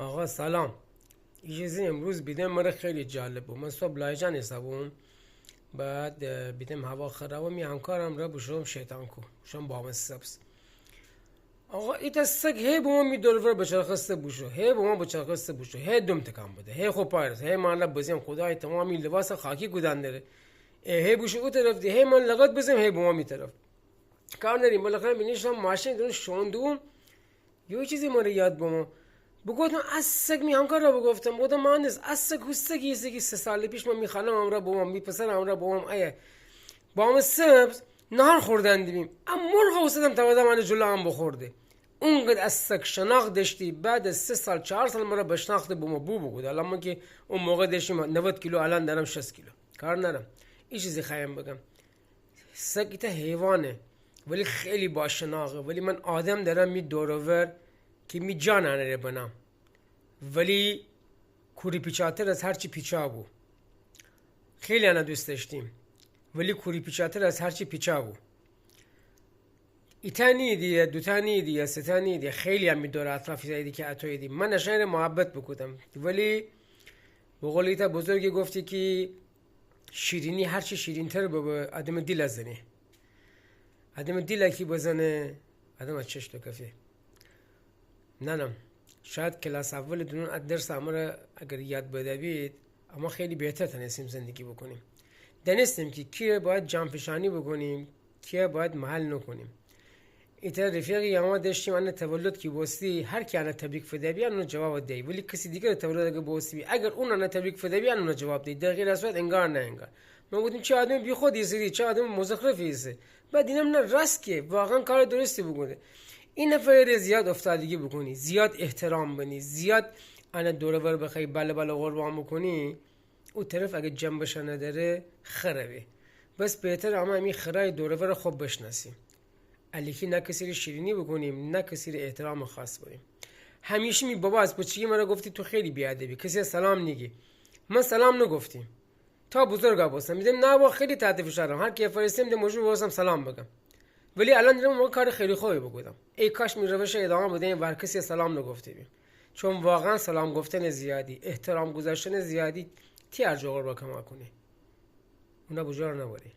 آقا سلام. یه چیزی امروز بیدم مرا خیلی جالب بود. من صبح لایجان حسابم بعد بیدم هوا خرابه می همکارم را بشم شیطان کو شم بام سبز. آقا ایت سگ هی بوم می دلور بچرخسته بوشو هی بوم بچرخسته بوشو هی دم تکام بده هی خو پایرس هی من بزیم خدای تمامی لباس خاکی گودن داره هی بوشو او طرف دی هی من لغت بزیم هی بوم می طرف کار نریم بالاخره بینیشم ماشین درون شوندوم یه چیزی ما رو یاد بوم بگفتم از سگ می همکار را بگفتم بودم مهندس از سگ هستگی سگی 3 سال پیش من می خالم امرا بوم می پسرم را بوم ایه بام سبز نهار خوردن دیدیم اما مرغ وسطم تا من جلو هم بخورده اونقدر از سگ شناخت داشتی بعد از 3 سال 4 سال مرا بشناخته بوم بو بود الان من که اون موقع داشتیم 90 کیلو الان دارم 60 کیلو کار نرم این چیزی خواهم بگم سگ تا حیوانه ولی خیلی با شناخته ولی من آدم دارم می دورور که می جان آنره بنام ولی کوری پیچاتر از هرچی پیچا بود خیلی انا دوست داشتیم ولی کوری پیچاتر از هرچی پیچا بود ایتانی دیگه دوتانی دیگه ستانی دیگه خیلی هم می دور اطرافی زایدی که اتوی دی من نشان محبت بکودم ولی به قول تا بزرگی گفتی که شیرینی هرچی شیرین تر بابا آدم دل ازنه آدم دل کی بزنه آدم از چش تو کفه نه شاید کلاس اول دونون درس امر اگر یاد بده بید اما خیلی بهتر تونستیم زندگی بکنیم دانستیم که کیه باید جانفشانی بکنیم کیه باید محل نکنیم ایتا رفیقی ما داشتیم ان تولد کی بوستی هر کی ان تبریک فدا بیان اون جواب دی ولی کسی دیگه تولد اگه بوستی اگر اون ان تبریک فدا بیان اون جواب دی در غیر از انگار نه انگار ما گفتیم چه آدم بی خودی سری چه آدم مزخرفی است بعد اینم نه راست که واقعا کار درستی بکنه این نفر زیاد افتادگی بکنی زیاد احترام بنی زیاد انا دوره ور بخوای بله قربان بکنی او طرف اگه جنبش نداره خرابه بس بهتر اما همین خرای دوره ور خوب بشناسیم علیکی نه کسی رو شیرینی بکنیم نه کسی رو احترام خاص کنیم همیشه می بابا از بچگی مرا گفتی تو خیلی بیادبی کسی سلام نگی من سلام نگفتیم تا بزرگا باشم میدم نه با خیلی تحت فشارم هر کی فرستم ده موضوع واسم سلام بگم ولی الان دیدم ما کار خیلی خوبی بگم ای کاش می روش ادامه بدیم ور کسی سلام نگفتیم چون واقعا سلام گفتن زیادی احترام گذاشتن زیادی تی ارجوغر با کما کنی اونا بجار نباری